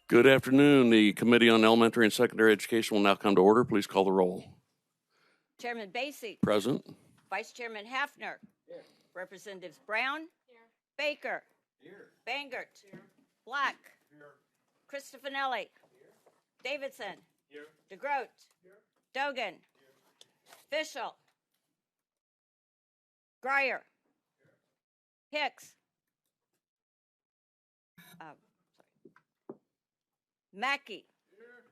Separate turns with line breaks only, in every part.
Good afternoon. The Committee on Elementary and Secondary Education will now come to order. Please call the roll.
Chairman Basie.
Present.
Vice Chairman Hafner. Here. Representatives Brown. Here. Baker. Here. Bangert. Here. Black. Here. Cristofanelli. Here. Davidson. Here. DeGroat. Here. Dogan. Here. Fischel. Grier. Here. Hicks. Mackey. Here.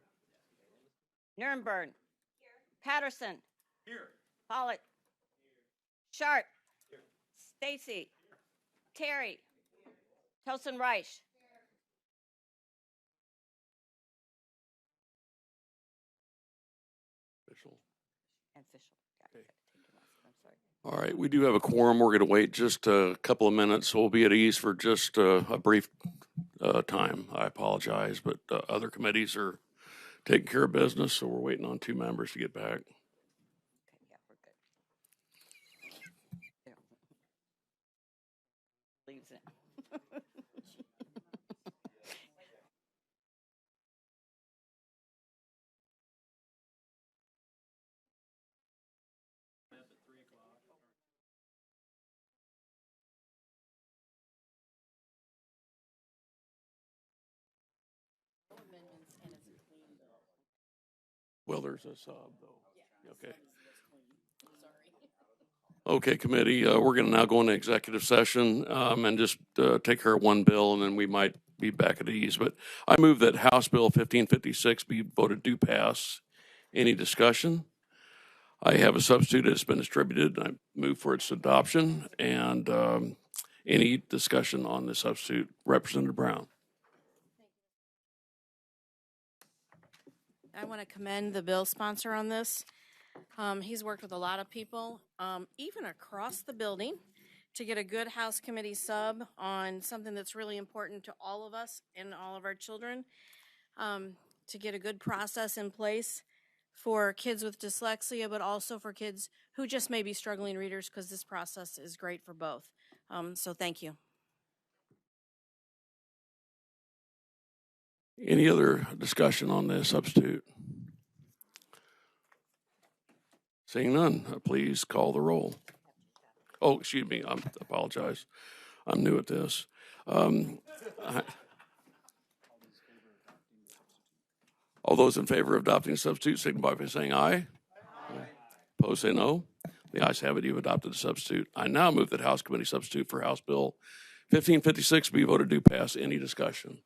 Nurnberg. Here. Patterson. Here. Pollitt. Here. Sharp. Here. Stacy. Here. Terry. Here. Tosin Reich. Here.
Official.
And Fischel.
Okay.
I'm sorry.
All right, we do have a quorum. We're going to wait just a couple of minutes, so we'll be at ease for just a brief time. I apologize, but other committees are taking care of business, so we're waiting on 2 members to get back.
Okay, yeah, we're good. Yeah. Leaves it.
Well, there's a sub, though. Okay. Okay, committee, we're going to now go into executive session and just take care of one bill, and then we might be back at ease. But I move that House Bill 1556 be voted to pass. Any discussion? I have a substitute that's been distributed. I move for its adoption. And any discussion on the substitute? Representative Brown.
I want to commend the bill sponsor on this. He's worked with a lot of people, even across the building, to get a good House Committee sub on something that's really important to all of us and all of our children, to get a good process in place for kids with dyslexia, but also for kids who just may be struggling readers, because this process is great for both. So thank you.
Any other discussion on the substitute? Seeing none, please call the roll. Oh, excuse me, I apologize. I'm new at this. All those in favor of adopting a substitute signify by saying aye. Aye. Opposed, say no. The ayes have it. You've adopted a substitute. I now move that House Committee substitute for House Bill 1556 be voted to pass. Any discussion?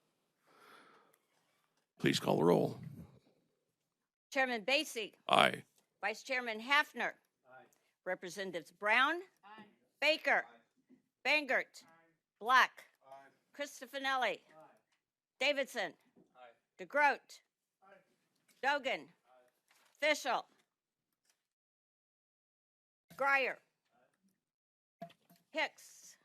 Please call the roll.
Chairman Basie.
Aye.
Vice Chairman Hafner. Aye. Representatives Brown. Aye. Baker. Aye. Bangert. Aye. Black. Aye. Cristofanelli. Aye. Davidson. Aye. DeGroat. Aye. Dogan. Aye. Fischel. Grier. Aye. Hicks.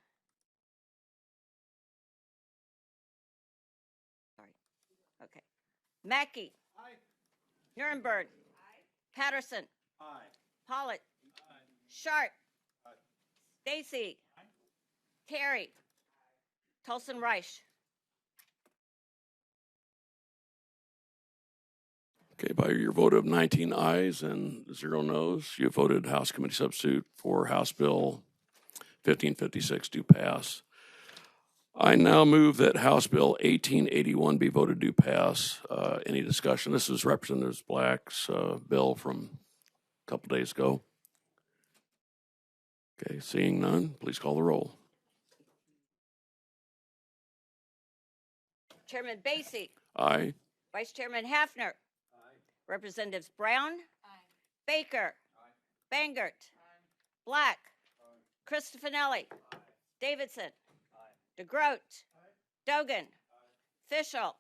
Sorry. Okay. Mackey. Aye. Nurnberg. Patterson. Aye. Pollitt. Aye. Sharp. Aye. Stacy. Aye. Terry. Aye. Tosin Reich.
Okay, by your vote of 19 ayes and 0 noes, you voted House Committee substitute for House Bill 1556 to pass. I now move that House Bill 1881 be voted to pass. Any discussion? This is Representative Black's bill from a couple days ago. Okay, seeing none, please call the roll.
Chairman Basie.
Aye.
Vice Chairman Hafner. Aye. Representatives Brown. Aye. Baker. Aye. Bangert. Aye. Black. Aye. Cristofanelli. Aye. Davidson. Aye. DeGroat. Aye. Dogan. Aye. Fischel.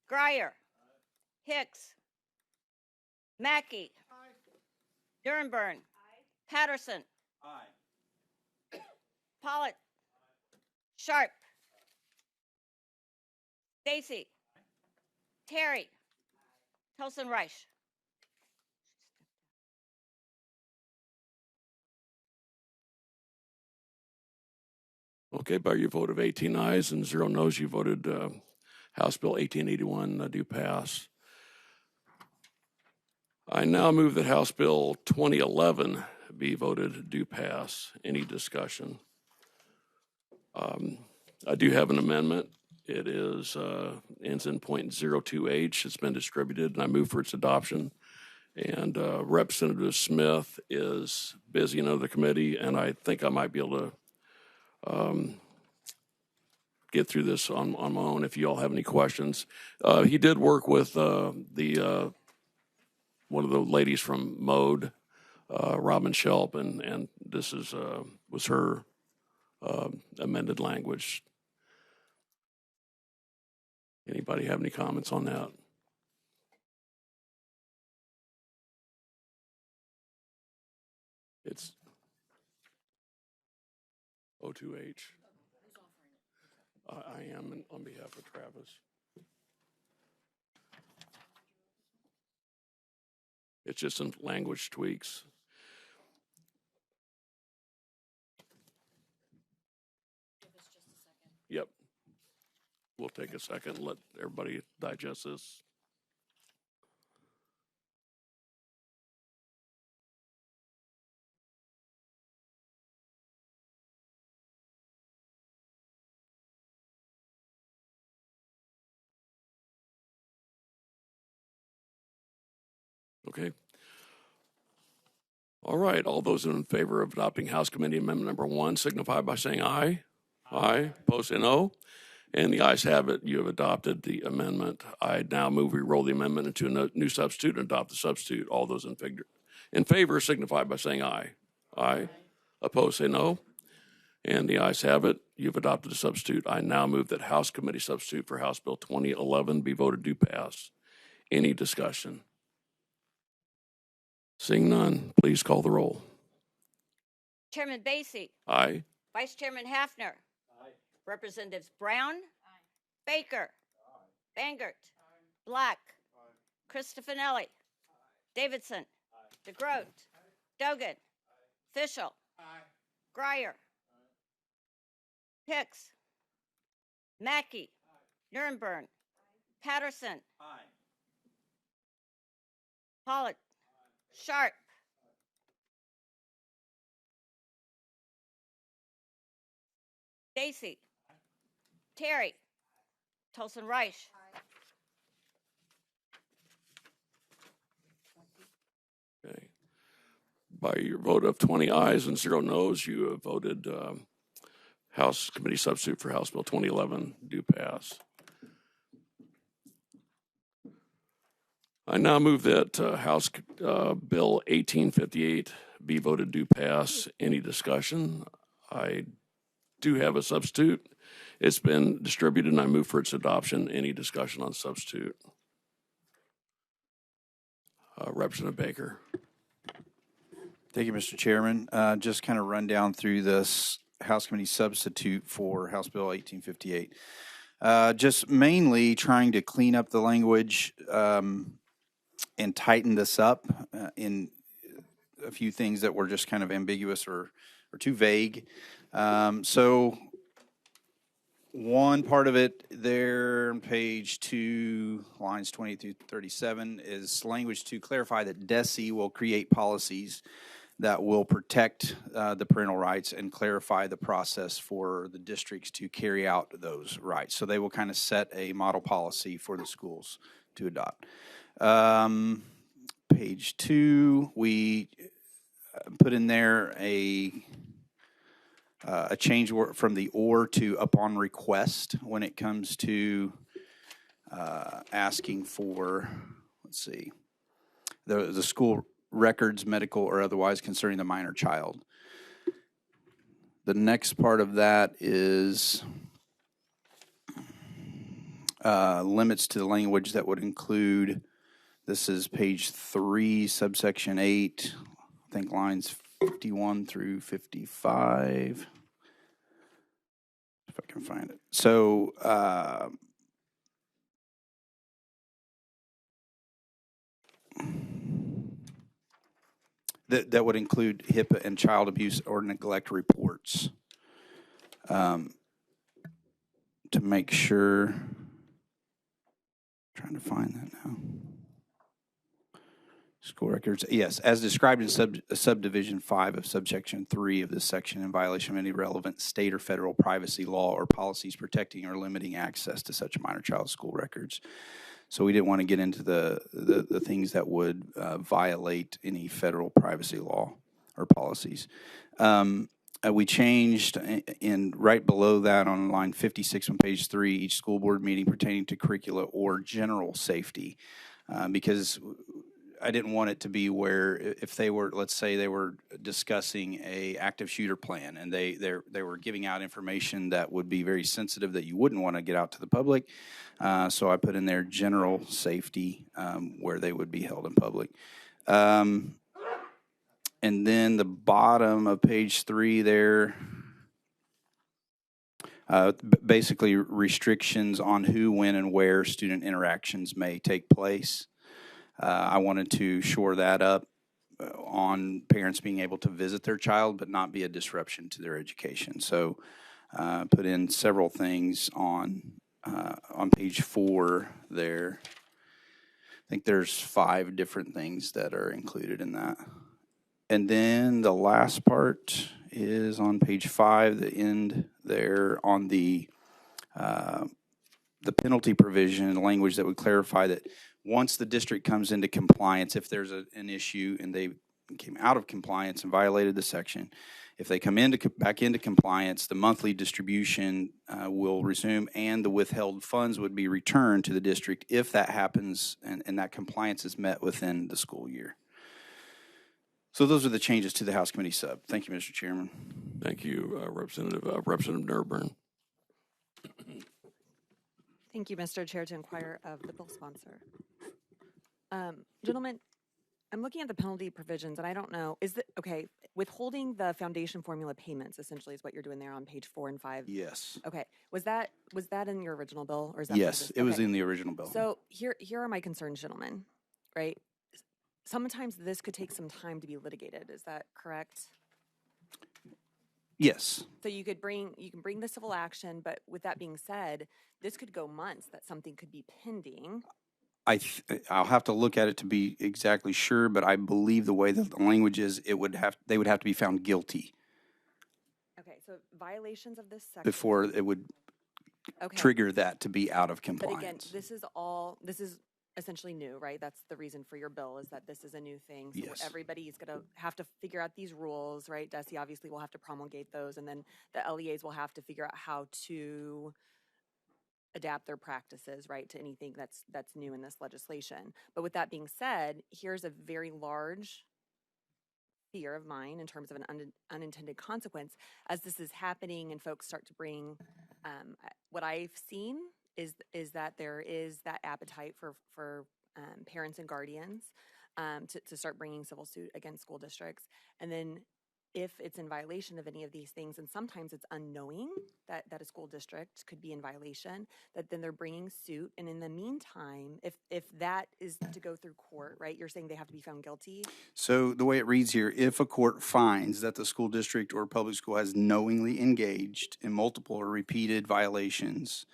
Grier. Aye. Hicks. Mackey. Aye. Nurnberg. Aye. Patterson. Aye. Pollitt. Aye. Sharp. Stacy. Terry. Tosin Reich.
Okay, by your vote of 18 ayes and 0 noes, you voted House Bill 1881 do pass. I now move that House Bill 2011 be voted do pass. Any discussion? I do have an amendment. It is ends in .02H. It's been distributed, and I move for its adoption. And Representative Smith is busy in another committee, and I think I might be able to get through this on my own if you all have any questions. He did work with one of the ladies from Mode, Robin Shelp, and this was her amended language. Anybody have any comments on that? It's O2H. I am on behalf of Travis. It's just some language tweaks. Yep. We'll take a second and let everybody digest this. Okay. All right. All those in favor of adopting House Committee Amendment number 1 signify by saying aye. Aye. Opposed say no. And the ayes have it. You have adopted the amendment. I now move we roll the amendment into a new substitute and adopt the substitute. All those in favor signify by saying aye. Aye. Opposed say no. And the ayes have it. You've adopted a substitute. I now move that House Committee substitute for House Bill 2011 be voted do pass. Any discussion? Seeing none, please call the roll.
Chairman Basie.
Aye.
Vice Chairman Hafner. Aye. Representatives Brown. Aye. Baker. Aye. Bangert. Aye. Black. Aye. Cristofanelli. Aye. Davidson. Aye. DeGroat. Aye. Dogan. Aye. Fischel. Aye. Greyer. Aye. Hicks. Mackey. Aye. Nirenberg. Aye. Patterson. Aye. Pollock. Aye. Sharp. Stacy. Terry. Tolson Reich.
Okay. By your vote of 20 ayes and 0 noes, you have voted House Committee substitute for House Bill 2011 do pass. I now move that House Bill 1858 be voted do pass. Any discussion? I do have a substitute. It's been distributed, and I move for its adoption. Any discussion on substitute? Representative Baker.
Thank you, Mr. Chairman. Just kind of run down through this House Committee substitute for House Bill 1858. Just mainly trying to clean up the language and tighten this up in a few things that were just kind of ambiguous or too vague. So one part of it there on page 2, lines 20 through 37, is language to clarify that DESE will create policies that will protect the parental rights and clarify the process for the districts to carry out those rights. So they will kind of set a model policy for the schools to adopt. Page 2, we put in there a change from the or to upon request when it comes to asking for, let's see, the school records, medical or otherwise, concerning the minor child. The next part of that is limits to the language that would include, this is page 3, subsection 8, I think lines 51 through 55. If I can find it. So that would include HIPAA and child abuse or neglect reports. To make sure, trying to find that now. School records, yes, as described in subdivision 5 of subsection 3 of this section, in violation of any relevant state or federal privacy law or policies protecting or limiting access to such minor child school records. So we didn't want to get into the things that would violate any federal privacy law or policies. We changed in right below that on line 56 on page 3, each school board meeting pertaining to curricula or general safety, because I didn't want it to be where if they were, let's say they were discussing a active shooter plan and they were giving out information that would be very sensitive that you wouldn't want to get out to the public. So I put in there general safety where they would be held in public. And then the bottom of page 3 there, basically restrictions on who, when, and where student interactions may take place. I wanted to shore that up on parents being able to visit their child but not be a disruption to their education. So put in several things on page 4 there. I think there's 5 different things that are included in that. And then the last part is on page 5, the end there on the penalty provision, language that would clarify that once the district comes into compliance, if there's an issue and they came out of compliance and violated the section, if they come back into compliance, the monthly distribution will resume and the withheld funds would be returned to the district if that happens and that compliance is met within the school year. So those are the changes to the House Committee sub. Thank you, Mr. Chairman.
Thank you, Representative Nurburn.
Thank you, Mr. Chair, to inquire of the bill sponsor. Gentlemen, I'm looking at the penalty provisions, and I don't know, okay, withholding the foundation formula payments essentially is what you're doing there on page 4 and 5?
Yes.
Okay, was that in your original bill, or is that?
Yes, it was in the original bill.
So here are my concerns, gentlemen, right? Sometimes this could take some time to be litigated, is that correct?
Yes.
So you can bring the civil action, but with that being said, this could go months that something could be pending.
I'll have to look at it to be exactly sure, but I believe the way that the language is, they would have to be found guilty.
Okay, so violations of this section
before it would trigger that to be out of compliance.
But again, this is essentially new, right? That's the reason for your bill, is that this is a new thing. So
yes.
Everybody's going to have to figure out these rules, right? DESE obviously will have to promulgate those, and then the LEAs will have to figure out how to adapt their practices, right, to anything that's new in this legislation. But with that being said, here's a very large fear of mine in terms of an unintended consequence as this is happening and folks start to bring what I've seen is that there is that appetite for parents and guardians to start bringing civil suit against school districts. And then if it's in violation of any of these things, and sometimes it's unknowing that a school district could be in violation, that then they're bringing suit. And in the meantime, if that is to go through court, right, you're saying they have to be found guilty?
So the way it reads here, if a court finds that the school district or public school has knowingly engaged in multiple or repeated violations,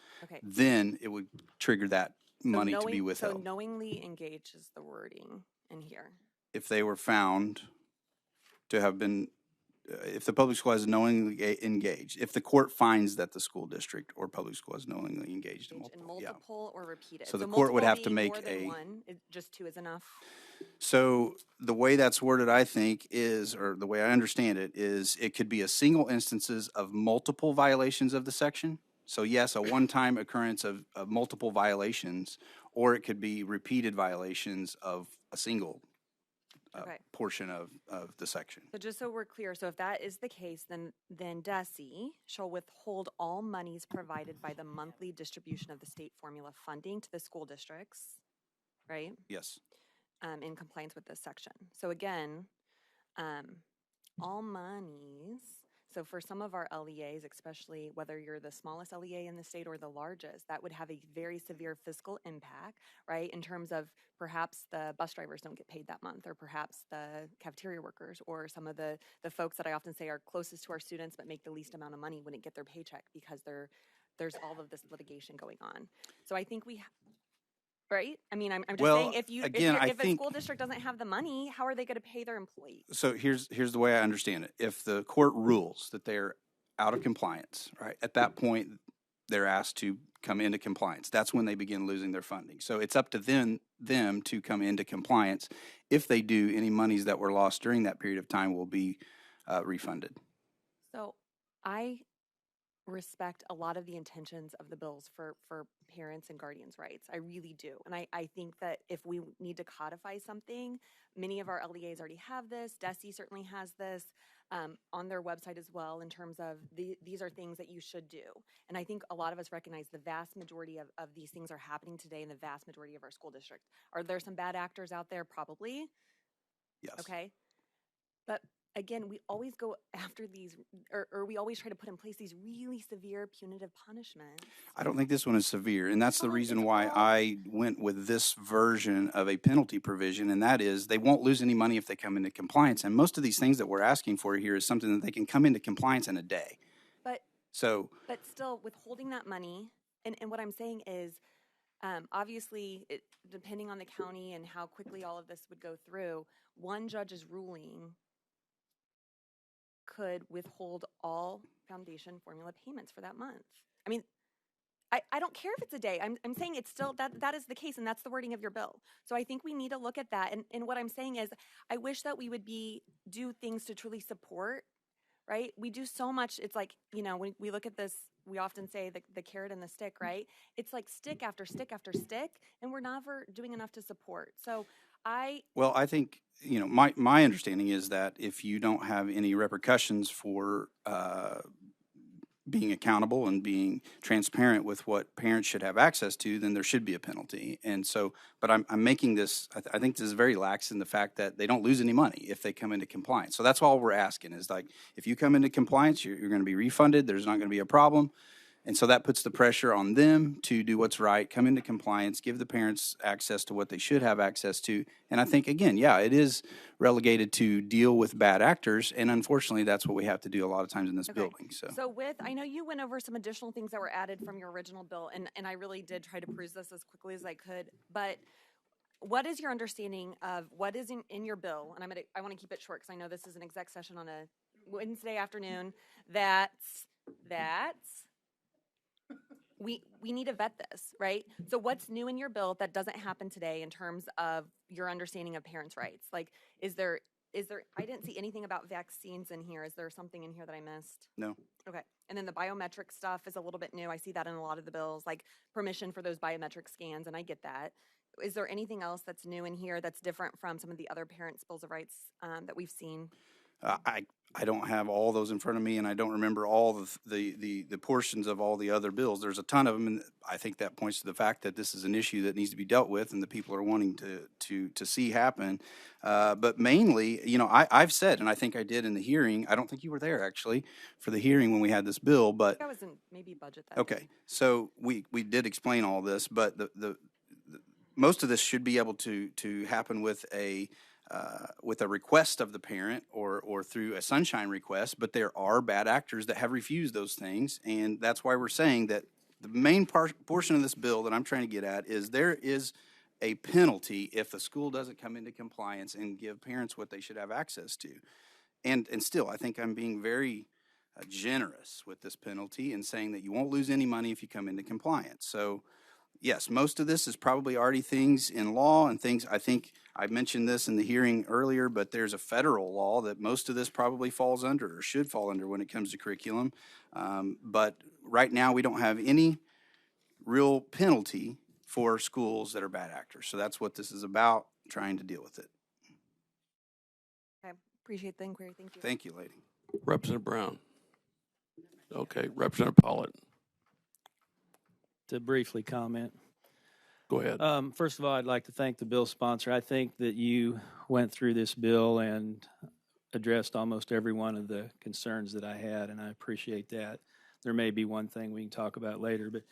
then it would trigger that money to be withheld.
So knowingly engaged is the wording in here.
If they were found to have been, if the public school has knowingly engaged, if the court finds that the school district or public school has knowingly engaged in multiple
or repeated.
So the court would have to make
more than one. Just 2 is enough.
So the way that's worded, I think, is, or the way I understand it, is it could be a single instances of multiple violations of the section. So yes, a one-time occurrence of multiple violations, or it could be repeated violations of a single portion of the section.
So just so we're clear, so if that is the case, then DESE shall withhold all monies provided by the monthly distribution of the state formula funding to the school districts, right?
Yes.
In compliance with this section. So again, all monies. So for some of our LEAs, especially whether you're the smallest LEA in the state or the largest, that would have a very severe fiscal impact, right? In terms of perhaps the bus drivers don't get paid that month, or perhaps the cafeteria workers, or some of the folks that I often say are closest to our students but make the least amount of money wouldn't get their paycheck because there's all of this litigation going on. So I think right? I mean, I'm just
Well,
saying
again, I
if a
think-
school district doesn't have the money, how are they going to pay their employees?
So here's the way I understand it. If the court rules that they're out of compliance, right, at that point they're asked to come into compliance. That's when they begin losing their funding. So it's up to them to come into compliance. If they do, any monies that were lost during that period of time will be refunded.
So I respect a lot of the intentions of the bills for parents and guardians' rights. I really do. And I think that if we need to codify something, many of our LEAs already have this. DESE certainly has this on their website as well, in terms of these are things that you should do. And I think a lot of us recognize the vast majority of these things are happening today in the vast majority of our school districts. Are there some bad actors out there? Probably.
Yes.
Okay. But again, we always go after these, or we always try to put in place these really severe punitive punishments.
I don't think this one is severe, and that's the
Well,
reason
it's
why
all-
I went with this version of a penalty provision, and that is they won't lose any money if they come into compliance. And most of these things that we're asking for here is something that they can come into compliance in a day.
But
So
but still, withholding that money, and what I'm saying is, obviously, depending on the county and how quickly all of this would go through, one judge's ruling could withhold all foundation formula payments for that month. I mean, I don't care if it's a day. I'm saying it's still that is the case, and that's the wording of your bill. So I think we need to look at that. And what I'm saying is, I wish that we would do things to truly support. Right? We do so much. It's like, when we look at this, we often say the carrot and the stick, right? It's like stick after stick after stick, and we're never doing enough to support. So
well, I think, my understanding is that if you don't have any repercussions for being accountable and being transparent with what parents should have access to, then there should be a penalty. And so, but I'm making this, I think this is very lax in the fact that they don't lose any money if they come into compliance. So that's all we're asking is, like, if you come into compliance, you're going to be refunded. There's not going to be a problem. And so that puts the pressure on them to do what's right, come into compliance, give the parents access to what they should have access to. And I think, again, yeah, it is relegated to deal with bad actors. And unfortunately, that's what we have to do a lot of times in this
Okay.
building. So
I know you went over some additional things that were added from your original bill, and I really did try to peruse this as quickly as I could. But what is your understanding of what is in your bill? And I want to keep it short because I know this is an exec session on a Wednesday afternoon. That's we need to vet this, right? So what's new in your bill that doesn't happen today in terms of your understanding of parents' rights? Like, is there, I didn't see anything about vaccines in here. Is there something in here that I missed?
no.
Okay. And then the biometric stuff is a little bit new. I see that in a lot of the bills, like permission for those biometric scans, and I get that. Is there anything else that's new in here that's different from some of the other parents' bills of rights that we've seen?
I don't have all those in front of me, and I don't remember all the portions of all the other bills. There's a ton of them, and I think that points to the fact that this is an issue that needs to be dealt with, and the people are wanting to see happen. But mainly, I've said, and I think I did in the hearing. I don't think you were there actually for the hearing when we had this bill, but
I was in maybe budget that.
okay. So we did explain all this, but the most of this should be able to happen with a request of the parent or through a sunshine request, but there are bad actors that have refused those things, and that's why we're saying that the main portion of this bill that I'm trying to get at is there is a penalty if the school doesn't come into compliance and give parents what they should have access to. And still, I think I'm being very generous with this penalty and saying that you won't lose any money if you come into compliance. So yes, most of this is probably already things in law and things, I think I mentioned this in the hearing earlier, but there's a federal law that most of this probably falls under or should fall under when it comes to curriculum. But right now we don't have any real penalty for schools that are bad actors. So that's what this is about, trying to deal with it.
Okay. Appreciate the inquiry. Thank you.
Thank you, lady.
Representative Brown. Okay, Representative Pollitt,
To briefly comment.
go ahead.
First of all, I'd like to thank the bill sponsor. I think that you went through this bill and addressed almost every one of the concerns that I had, and I appreciate that. There may be one thing we can talk about later, but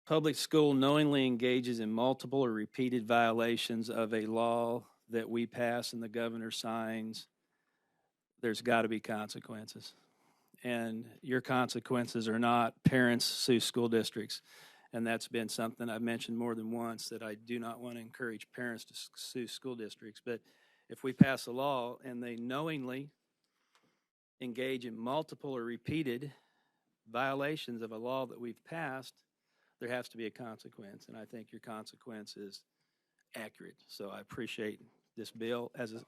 public school knowingly engages in multiple or repeated violations of a law that we pass and the governor signs, there's got to be consequences. And your consequences are not parents sue school districts. And that's been something I've mentioned more than once, that I do not want to encourage parents to sue school districts. But if we pass a law and they knowingly engage in multiple or repeated violations of a law that we've passed, there has to be a consequence. And I think your consequence is accurate. So I appreciate this bill. As a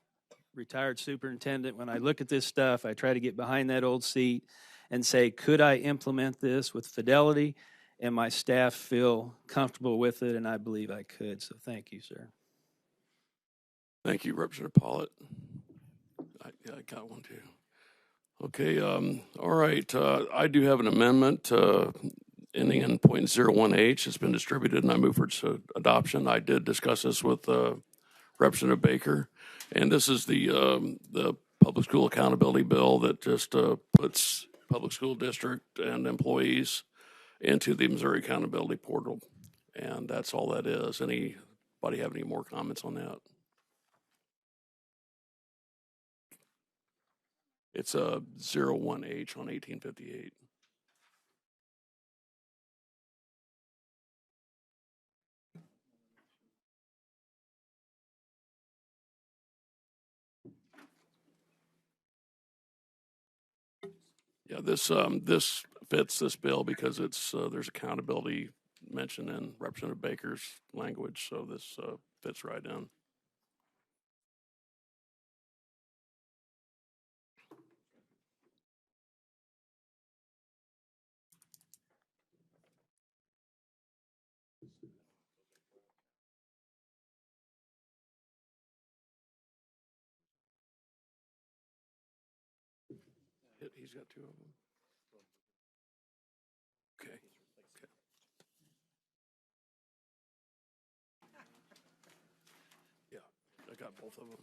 retired superintendent, when I look at this stuff, I try to get behind that old seat and say, could I implement this with fidelity and my staff feel comfortable with it? And I believe I could. So thank you, sir.
Thank you, Representative Pollitt. I got one too. Okay, all right. I do have an amendment ending in .01H. It's been distributed, and I move for its adoption. I did discuss this with Representative Baker, and this is the public school accountability bill that just puts public school district and employees into the Missouri Accountability Portal, and that's all that is. Anybody have any more comments on that? It's a 01H on 1858. Yeah, this fits this bill because it's there's accountability mentioned in Representative Baker's language, so this fits right in. He's got two of them. Okay. Yeah, I got both of them.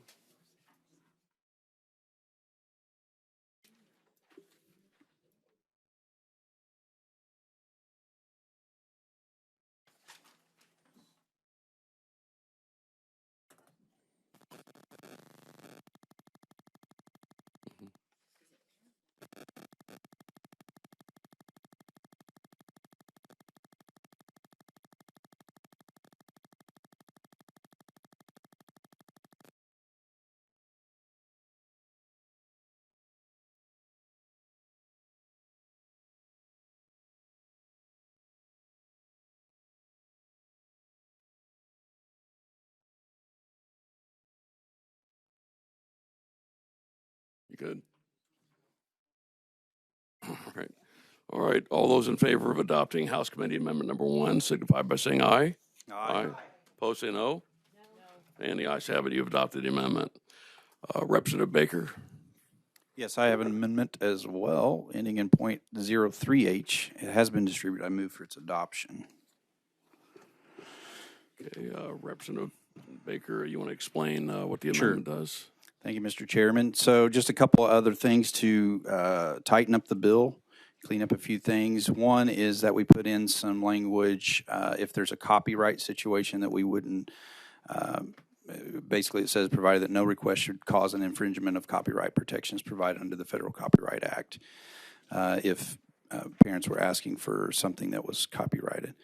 You good? All right. All right. All those in favor of adopting House Committee Amendment Number 1 signify by saying aye. Aye. Opposed, say no. And the ayes have it. You've adopted the amendment. Representative Baker.
Yes, I have an amendment as well, ending in .03H. It has been distributed. I move for its adoption.
Okay, Representative Baker, you want to explain what the
Sure.
amendment does?
Thank you, Mr. Chairman. So just a couple of other things to tighten up the bill, clean up a few things. One is that we put in some language if there's a copyright situation that we wouldn't, basically it says provided that no request should cause an infringement of copyright protections provided under the Federal Copyright Act if parents were asking for something that was copyrighted.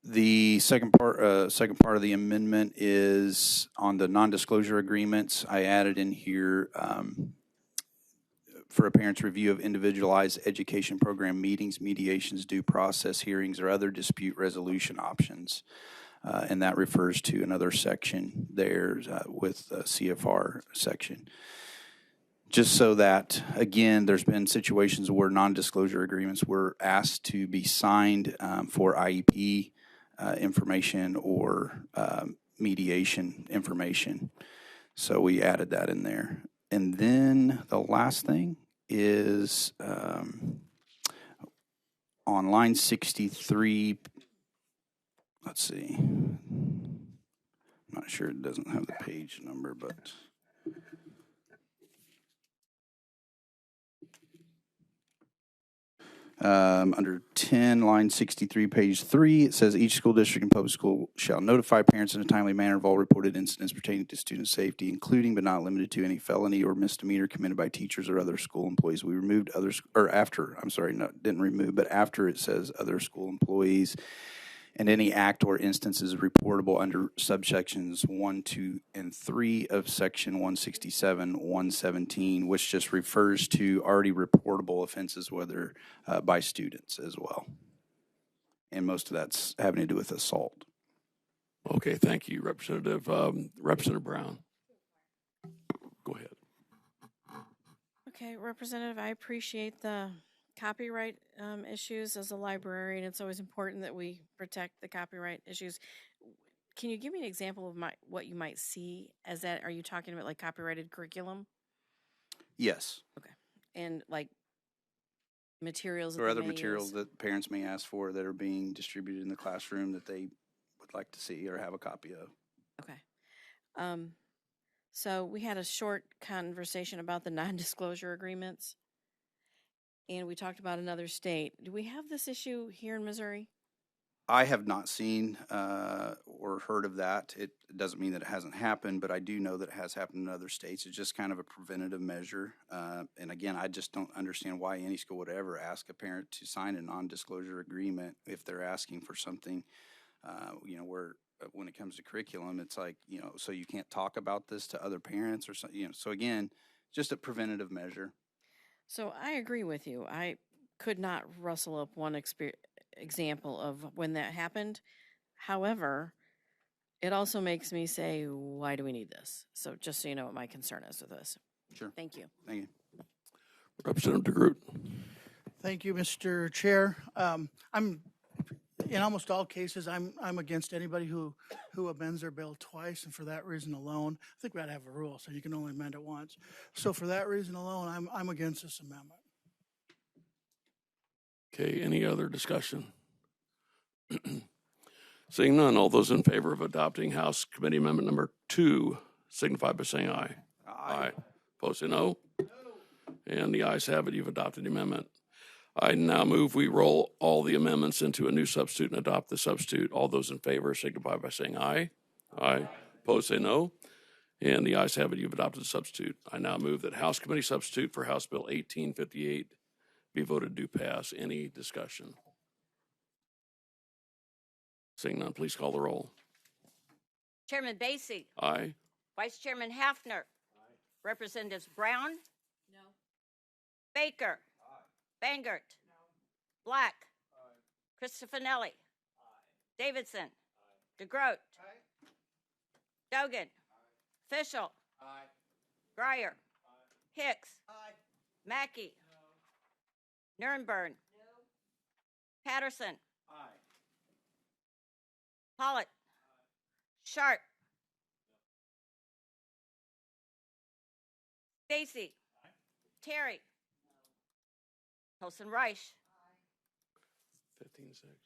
The second part of the amendment is on the non-disclosure agreements. I added in here for a parent's review of individualized education program meetings, mediations, due process hearings, or other dispute resolution options. And that refers to another section there with the CFR section. Just so that, again, there's been situations where non-disclosure agreements were asked to be signed for IEP information or mediation information. So we added that in there. And then the last thing is on line 63, let's see. I'm not sure, it doesn't have the page number, but Under 10, line 63, page 3, it says each school district and public school shall notify parents in a timely manner of all reported incidents pertaining to student safety, including but not limited to any felony or misdemeanor committed by teachers or other school employees. We removed others, or after, I'm sorry, no, didn't remove, but after it says other school employees, and any act or instance is reportable under subsections 1, 2, and 3 of section 167, 117, which just refers to already reportable offenses, whether by students as well. And most of that's having to do with assault.
Okay, thank you, Representative. Representative Brown. Go ahead.
Okay, Representative, I appreciate the copyright issues as a librarian. It's always important that we protect the copyright issues. Can you give me an example of what you might see as that? Are you talking about like copyrighted curriculum
Yes.
and like materials
Or
that
other
they may
materials
use?
that parents may ask for that are being distributed in the classroom that they would like to see or have a copy of.
Okay. So we had a short conversation about the non-disclosure agreements, and we talked about another state. Do we have this issue here in Missouri?
I have not seen or heard of that. It doesn't mean that it hasn't happened, but I do know that it has happened in other states. It's just kind of a preventative measure. And again, I just don't understand why any school would ever ask a parent to sign a non-disclosure agreement if they're asking for something, where when it comes to curriculum, it's like, so you can't talk about this to other parents or something, So again, just a preventative measure.
So I agree with you. I could not rustle up one example of when that happened. However, it also makes me say, why do we need this? So just so you know what my concern is with this.
Sure.
Thank you.
Thank you.
Representative DeGroot.
Thank you, Mr. Chair. In almost all cases, I'm against anybody who amends their bill twice, and for that reason alone, I think we ought to have a rule so you can only amend it once. So for that reason alone, I'm against this amendment.
Okay, any other discussion? Seeing none, all those in favor of adopting House Committee Amendment number 2 signify by saying aye. Aye. Opposed, say no. And the ayes have it. You've adopted the amendment. I now move we roll all the amendments into a new substitute and adopt the substitute. All those in favor signify by saying aye. Aye. Opposed, say no. And the ayes have it. You've adopted the substitute. I now move that House Committee substitute for House Bill 1858 be voted do pass. Any discussion? Seeing none, please call the roll.
Chairman Basie.
Aye.
Vice Chairman Hafner. Representatives Brown.
No.
Baker. Bangert. Black. Cristofanelli. Davidson. DeGroat. Dogan. Fischel. Breyer. Hicks. Mackey. Nurnberg. Patterson. Pollitt. Sharp. Stacy. Terry. Tosin Reich.
15-6.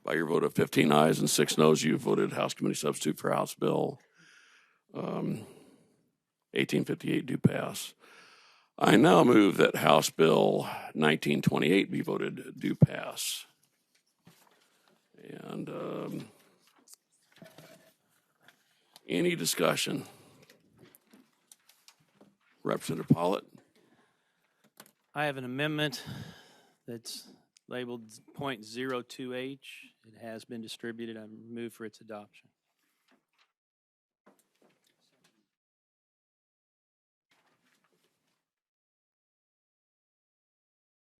By your vote of 15 ayes and 6 noes, you voted House Committee substitute for House Bill 1858 do pass. I now move that House Bill 1928 be voted do pass. And any discussion? Representative Pollitt.
I have an amendment that's labeled .02H. It has been distributed. I move for its adoption.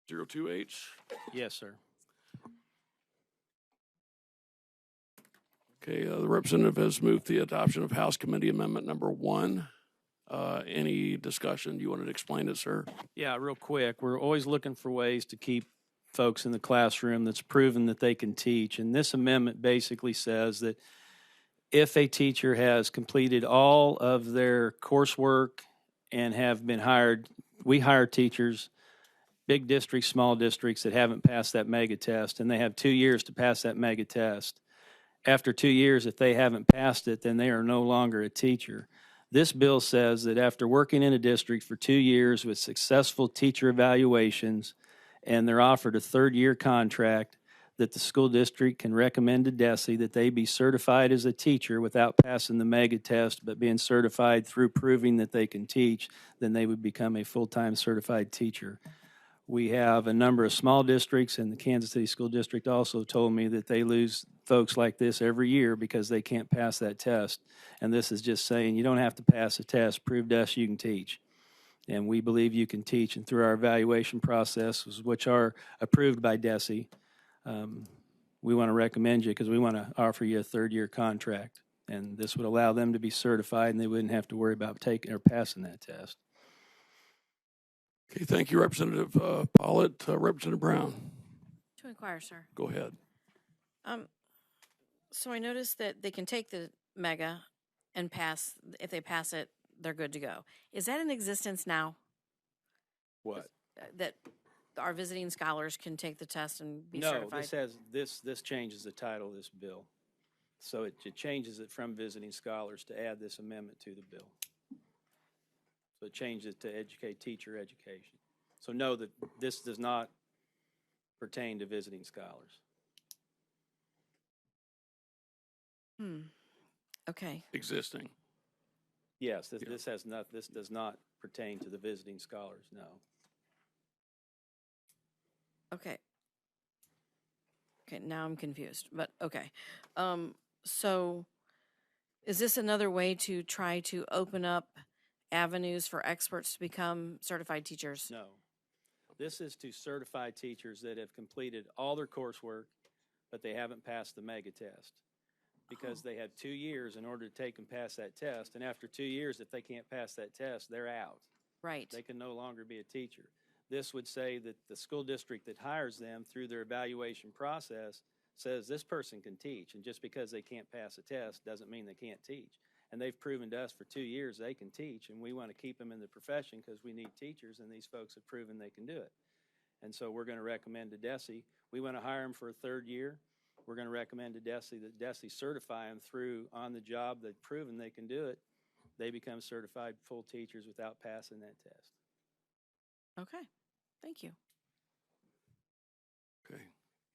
.02H.
Yes, sir.
Okay, the representative has moved the adoption of House Committee Amendment number 1. Any discussion? You wanted to explain it, sir?
Yeah, real quick. We're always looking for ways to keep folks in the classroom that's proven that they can teach. And this amendment basically says that if a teacher has completed all of their coursework and have been hired, we hire teachers, big districts, small districts that haven't passed that mega test, and they have 2 years to pass that mega test. After 2 years, if they haven't passed it, then they are no longer a teacher. This bill says that after working in a district for 2 years with successful teacher evaluations, and they're offered a third-year contract, that the school district can recommend to DESE that they be certified as a teacher without passing the mega test, but being certified through proving that they can teach, then they would become a full-time certified teacher. We have a number of small districts, and the Kansas City School District also told me that they lose folks like this every year because they can't pass that test. And this is just saying you don't have to pass a test. Prove to us you can teach. And we believe you can teach. And through our evaluation processes, which are approved by DESE, we want to recommend you because we want to offer you a third-year contract. And this would allow them to be certified, and they wouldn't have to worry about taking or passing that test.
Okay, thank you, Representative Pollitt. Representative Brown,
To inquire, sir.
go ahead.
So I noticed that they can take the mega and pass. If they pass it, they're good to go. Is that in existence now?
What?
That our visiting scholars can take the test and be
No,
certified?
this changes the title of this bill. So it changes it from visiting scholars to add this amendment to the bill. So it changes it to educate teacher education. So know that this does not pertain to visiting scholars.
Okay.
Existing.
Yes,
Yeah.
this does not pertain to the visiting scholars, no.
Okay. Okay, now I'm confused, but okay. So is this another way to try to open up avenues for experts to become certified teachers?
No. This is to certify teachers that have completed all their coursework, but they haven't passed the mega test. Because they had 2 years in order to take and pass that test. And after 2 years, if they can't pass that test, they're out.
Right.
They can no longer be a teacher. This would say that the school district that hires them through their evaluation process says this person can teach. And just because they can't pass a test doesn't mean they can't teach. And they've proven to us for 2 years they can teach. And we want to keep them in the profession because we need teachers, and these folks have proven they can do it. And so we're going to recommend to DESE, we want to hire them for a third year. We're going to recommend to DESE that DESE certify them through on the job. They've proven they can do it. They become certified full teachers without passing that test.
Okay. Thank you.
Okay.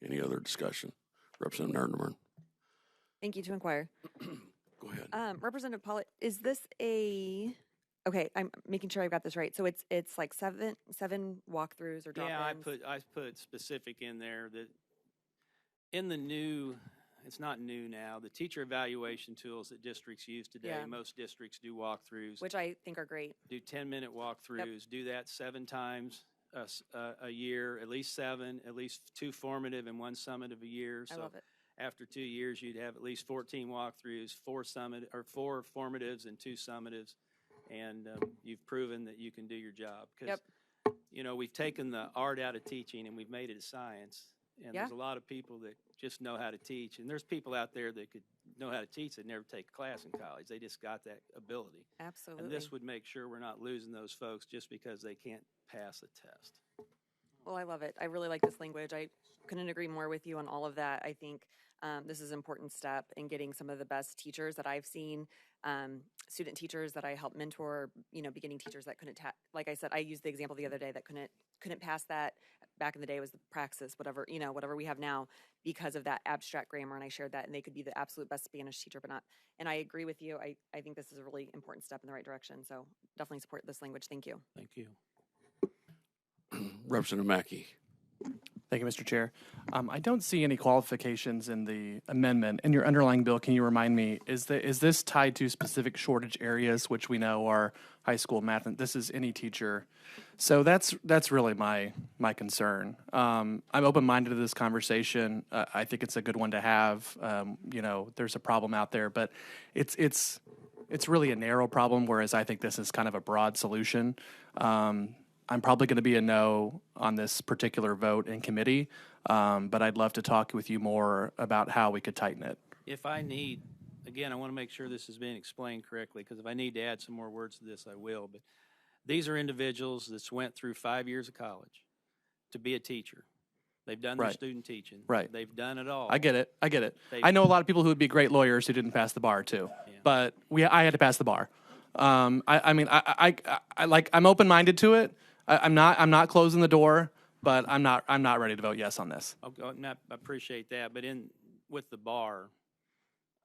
Any other discussion? Representative Nerdenburn,
Thank you. To inquire.
go ahead.
Representative Pollitt, is this okay, I'm making sure I've got this right. So it's like seven walkthroughs or drop-ins?
Yeah, I put specific in there that in the new, it's not new now, the teacher evaluation tools that districts use today,
Yeah.
most districts do walkthroughs,
Which I think are great.
do 10-minute walkthroughs, do that 7 times a year, at least 7, at least 2 formative and 1 summative a year.
I
So
love it.
after 2 years, you'd have at least 14 walkthroughs, 4 formatives and 2 summatives, and you've proven that you can do your job. 'Cause,
Yep.
you know, we've taken the art out of teaching and we've made it a science. And
Yeah.
there's a lot of people that just know how to teach. And there's people out there that could know how to teach that never take a class in college. They just got that ability.
Absolutely.
And this would make sure we're not losing those folks just because they can't pass a test.
Well, I love it. I really like this language. I couldn't agree more with you on all of that. I think this is an important step in getting some of the best teachers that I've seen, student teachers that I help mentor, beginning teachers that couldn't, like I said, I used the example the other day that couldn't pass that. Back in the day was the praxis, whatever we have now because of that abstract grammar. And I shared that, and they could be the absolute best Spanish teacher, but not. And I agree with you. I think this is a really important step in the right direction. So definitely support this language. Thank you.
Thank you.
Representative Mackey.
Thank you, Mr. Chair. I don't see any qualifications in the amendment. In your underlying bill, can you remind me, is this tied to specific shortage areas, which we know are high school math? And this is any teacher. So that's really my concern. I'm open-minded to this conversation. I think it's a good one to have. There's a problem out there, but it's really a narrow problem, whereas I think this is kind of a broad solution. I'm probably going to be a no on this particular vote in committee, but I'd love to talk with you more about how we could tighten it.
If I need, again, I want to make sure this is being explained correctly, because if I need to add some more words to this, I will. But these are individuals that went through 5 years of college to be a teacher. They've done their
Right.
student teaching.
Right.
They've done it all.
I get it.
They-
I know a lot of people who would be great lawyers who didn't pass the bar too,
Yeah.
but I had to pass the bar. I mean, I'm open-minded to it. I'm not closing the door, but I'm not ready to vote yes on this.
I appreciate that, but with the bar,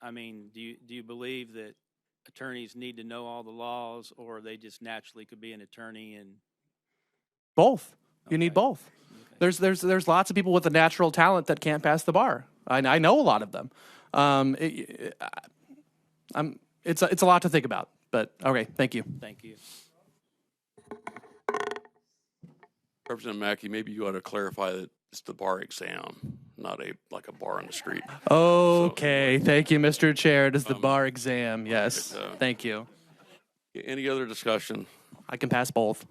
I mean, do you believe that attorneys need to know all the laws, or they just naturally could be an attorney and?
Both. You need
Okay.
both. There's lots of people with a natural talent that can't pass the bar. I know a lot of them. It's a lot to think about. But okay, thank you.
Thank you.
Representative Mackey, maybe you ought to clarify that it's the bar exam, not like a bar on the street.
Okay, thank you, Mr. Chair. It is the bar exam. Yes,
but,
thank you.
Any other discussion?
I can pass both.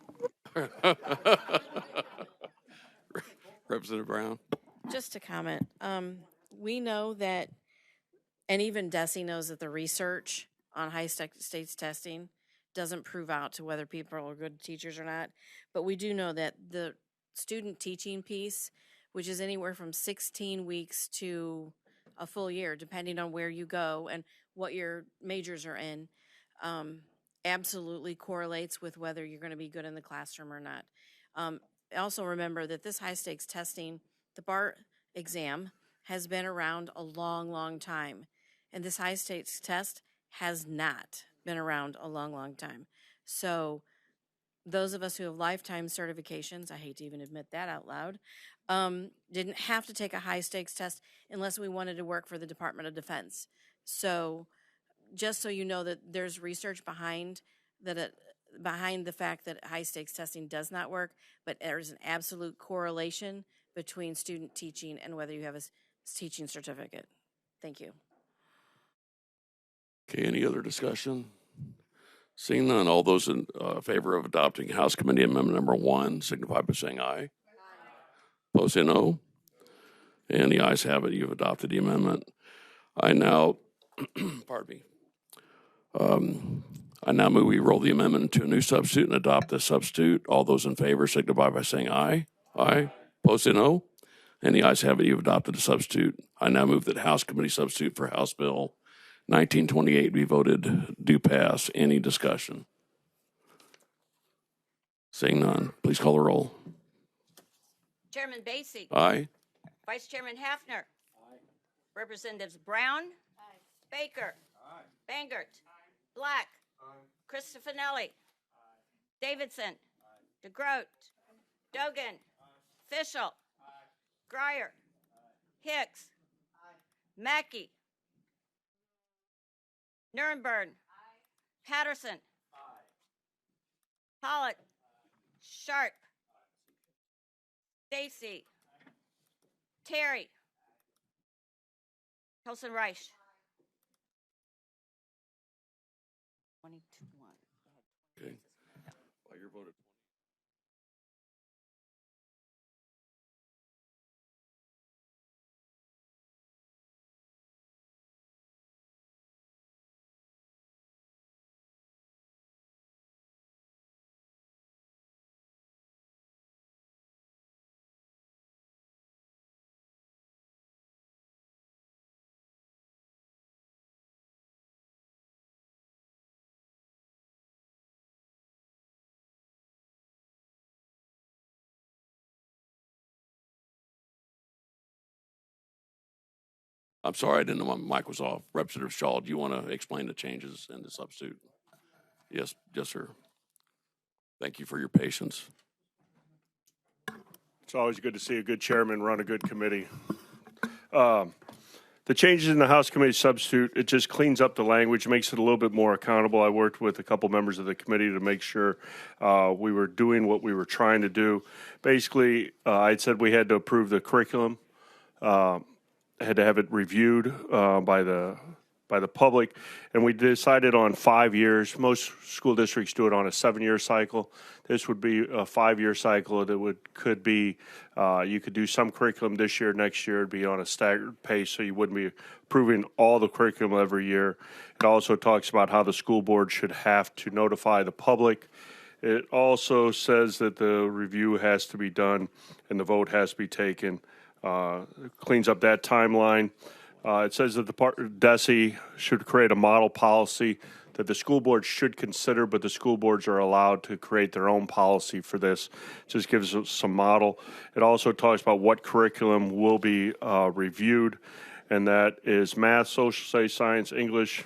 Representative Brown?
Just to comment, we know that, and even DESE knows that the research on high stakes testing doesn't prove out to whether people are good teachers or not. But we do know that the student teaching piece, which is anywhere from 16 weeks to a full year, depending on where you go and what your majors are in, absolutely correlates with whether you're going to be good in the classroom or not. Also remember that this high stakes testing, the bar exam, has been around a long, long time. And this high stakes test has not been around a long, long time. So those of us who have lifetime certifications, I hate to even admit that out loud, didn't have to take a high stakes test unless we wanted to work for the Department of Defense. So just so you know that there's research behind behind the fact that high stakes testing does not work, but there's an absolute correlation between student teaching and whether you have a teaching certificate. Thank you.
Okay, any other discussion? Seeing none, all those in favor of adopting House Committee Amendment Number 1 signify by saying aye. Opposed, say no. And the ayes have it. You've adopted the amendment. I now, pardon me. I now move we roll the amendment into a new substitute and adopt the substitute. All those in favor signify by saying aye. Aye. Opposed, say no. And the ayes have it. You've adopted the substitute. I now move that House Committee substitute for House Bill 1928 be voted do pass. Any discussion? Seeing none, please call the roll.
Chairman Basie.
Aye.
Vice Chairman Hafner. Representatives Brown. Baker. Bangert. Black. Christofanelli. Davidson. DeGroat. Dogan. Fischel. Grier. Hicks. Mackey. Nuremberg. Patterson. Pollitt. Sharp. Stacy. Terry. Hilson Reich. 22-1.
Okay. Well, you're voted. I'm sorry, I didn't know my mic was off. Representative Shaw, do you want to explain the changes in the substitute? Yes, sir. Thank you for your patience.
It's always good to see a good chairman run a good committee. The changes in the House Committee substitute, it just cleans up the language, makes it a little bit more accountable. I worked with a couple members of the committee to make sure we were doing what we were trying to do. Basically, I said we had to approve the curriculum, had to have it reviewed by the public, and we decided on 5 years. Most school districts do it on a 7-year cycle. This would be a 5-year cycle that could be you could do some curriculum this year, next year it'd be on a staggered pace, so you wouldn't be approving all the curriculum every year. It also talks about how the school board should have to notify the public. It also says that the review has to be done and the vote has to be taken. Cleans up that timeline. It says that the DESE should create a model policy that the school board should consider, but the school boards are allowed to create their own policy for this. Just gives us some model. It also talks about what curriculum will be reviewed, and that is math, social studies, science, English,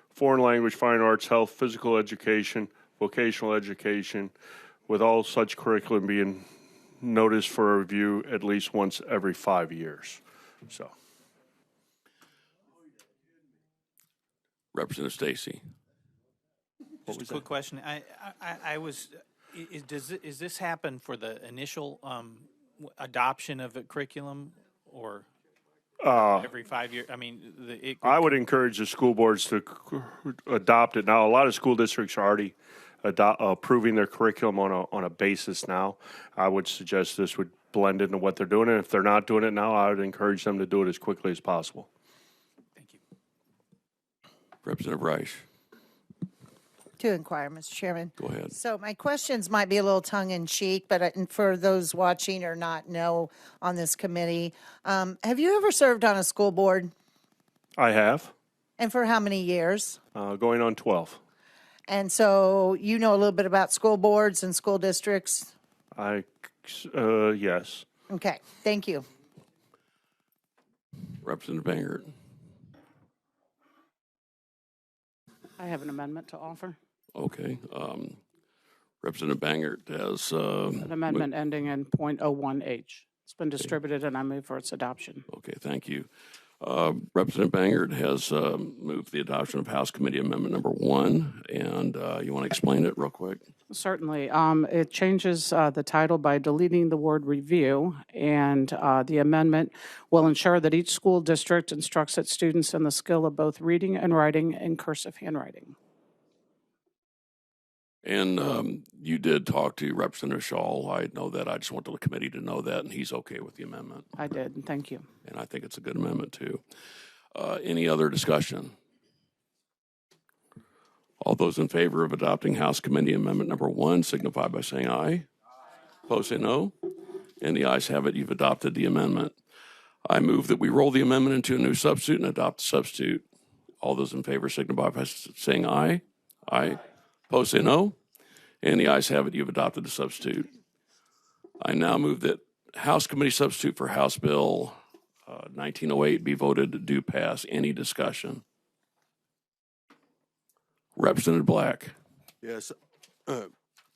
foreign language, fine arts, health, physical education, vocational education, with all such curriculum being noticed for a review at least once every 5 years. So,
Representative Stacy.
Just a quick question. I was, is this happen for the initial adoption of a curriculum or every 5 years? I mean,
I would encourage the school boards to adopt it now. A lot of school districts are already approving their curriculum on a basis now. I would suggest this would blend into what they're doing, and if they're not doing it now, I would encourage them to do it as quickly as possible.
Thank you.
Representative Reich.
To inquire, Mr. Chairman.
Go ahead.
So my questions might be a little tongue-in-cheek, but for those watching or not know on this committee, have you ever served on a school board?
I have.
And for how many years?
Going on 12.
And so you know a little bit about school boards and school districts?
Yes.
Okay, thank you.
Representative Bangert.
I have an amendment to offer.
Okay. Representative Bangert has
An amendment ending in .01H. It's been distributed and I move for its adoption.
Okay, thank you. Representative Bangert has moved the adoption of House Committee Amendment Number 1, and you want to explain it real quick?
Certainly. It changes the title by deleting the word review, and the amendment will ensure that each school district instructs its students in the skill of both reading and writing in cursive handwriting.
And you did talk to Representative Shaw. I know that. I just want the committee to know that, and he's okay with the amendment.
I did, and thank you.
And I think it's a good amendment, too. Any other discussion? All those in favor of adopting House Committee Amendment Number 1 signify by saying aye. Opposed, say no. And the ayes have it. You've adopted the amendment. I move that we roll the amendment into a new substitute and adopt the substitute. All those in favor signify by saying aye. Aye. Opposed, say no. And the ayes have it. You've adopted the substitute. I now move that House Committee substitute for House Bill 1908 be voted do pass. Any discussion? Representative Black.
Yes,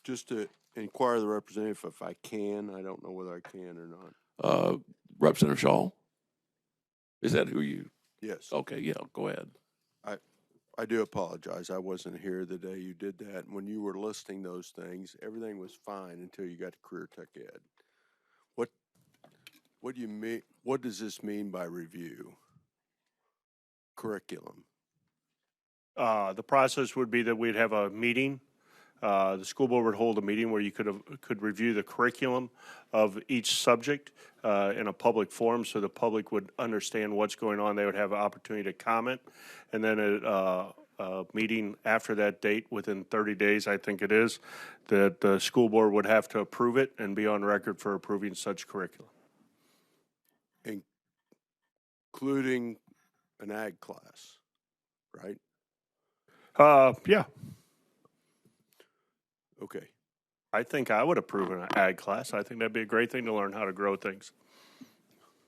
just to inquire the representative if I can. I don't know whether I can or not.
Representative Shaw. Is that who you?
Yes.
Okay, yeah, go ahead.
I do apologize. I wasn't here the day you did that. And when you were listing those things, everything was fine until you got to Career Tech Ed. What do you mean? What does this mean by review? Curriculum.
The process would be that we'd have a meeting. The school board would hold a meeting where you could review the curriculum of each subject in a public forum, so the public would understand what's going on. They would have an opportunity to comment, and then a meeting after that date, within 30 days, I think it is, that the school board would have to approve it and be on record for approving such curriculum,
Including an ag class, right?
Yeah.
Okay.
I think I would approve an ag class. I think that'd be a great thing to learn how to grow things.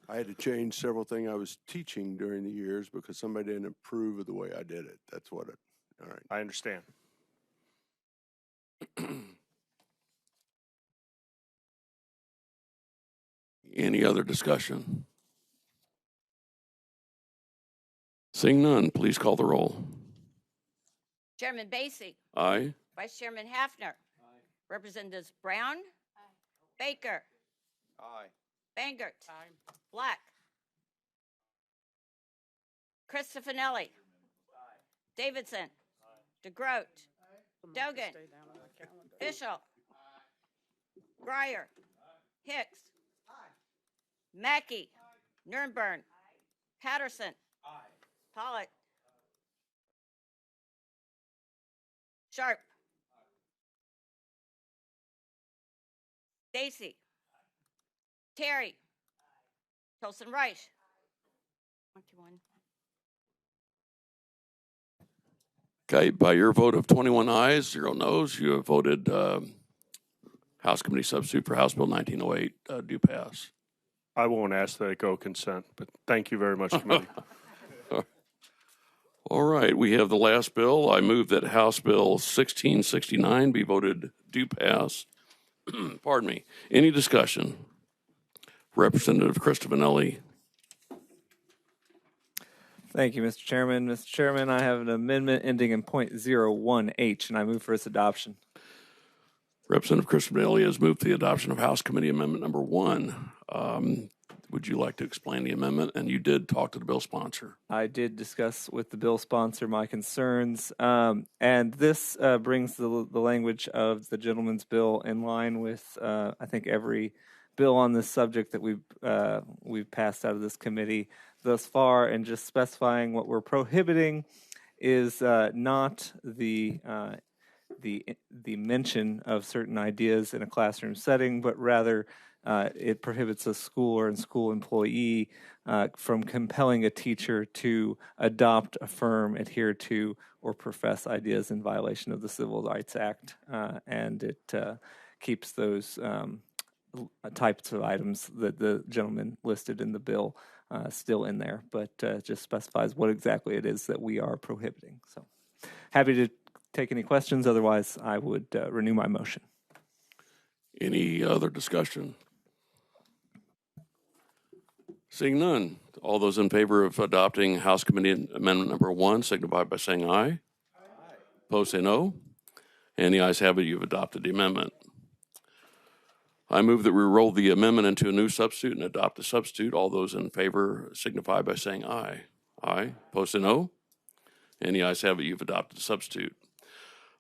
I had to change several things I was teaching during the years because somebody didn't approve of the way I did it. That's what it, all right.
I understand.
Any other discussion? Seeing none, please call the roll.
Chairman Basie.
Aye.
Vice Chairman Hafner. Aye. Representatives Brown. Aye. Baker.
Aye.
Bangert. Aye. Black. Christofanelli. Aye. Davidson. Aye. DeGroat. Aye. Dogan. Fischel. Breyer. Hicks. Mackey. Nernberg. Patterson. Pollitt. Sharp. Stacy. Terry. Tolson Reich. 21.
Okay, by your vote of 21 ayes, 0 noes, you have voted House Committee Substitute for House Bill 1908 do pass.
I won't ask that it go consent, but thank you very much, committee.
All right, we have the last bill. I move that House Bill 1669 be voted do pass. Pardon me. Any discussion? Representative Cristofanelli.
Thank you, Mr. Chairman. Mr. Chairman, I have an amendment ending in .01H, and I move for its adoption.
Representative Cristofanelli has moved to the adoption of House Committee Amendment Number 1. Would you like to explain the amendment? And you did talk to the bill sponsor.
I did discuss with the bill sponsor my concerns, and this brings the language of the gentleman's bill in line with, I think, every bill on this subject that we've passed out of this committee thus far, and just specifying what we're prohibiting is not the mention of certain ideas in a classroom setting, but rather it prohibits a school or a school employee from compelling a teacher to adopt, affirm, adhere to, or profess ideas in violation of the Civil Rights Act, and it keeps those types of items that the gentleman listed in the bill still in there, but just specifies what exactly it is that we are prohibiting. So happy to take any questions. Otherwise, I would renew my motion.
Any other discussion? Seeing none, all those in favor of adopting House Committee Amendment Number 1 signify by saying aye. Aye. Opposed, say no. And the ayes have it. You've adopted the amendment. I move that we roll the amendment into a new substitute and adopt the substitute. All those in favor signify by saying aye. Aye. Opposed, say no. And the ayes have it. You've adopted the substitute.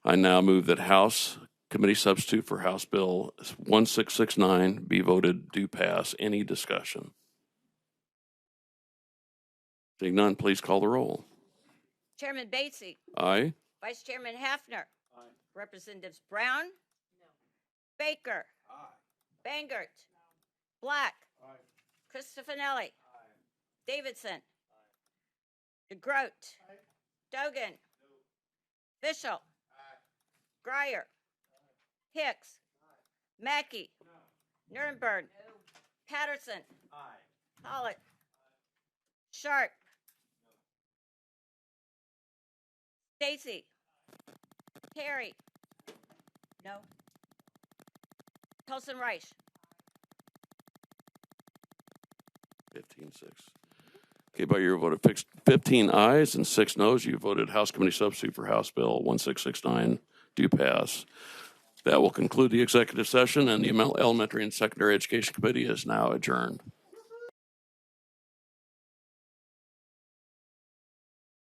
I now move that House Committee Substitute for House Bill 1669 be voted do pass. Any discussion? Seeing none, please call the roll.
Chairman Batesy.
Aye.
Vice Chairman Hafner. Aye. Representatives Brown. No. Baker. Aye. Bangert. No. Black. Aye. Cristofanelli. Aye. Davidson. Aye. DeGroat. Aye. Dogan. No. Fischel. Aye. Greyer. Aye. Hicks. Aye. Mackey. No. Nirenberg. No. Patterson. Aye. Pollitt. Aye. Sharp. Stacy. Terry. No. Colson Reich.
15-6. Okay, by your vote of 15 ayes and 6 noes, you voted House Committee Substitute for House Bill 1669 do pass. That will conclude the executive session, and the Elementary and Secondary Education Committee is now adjourned.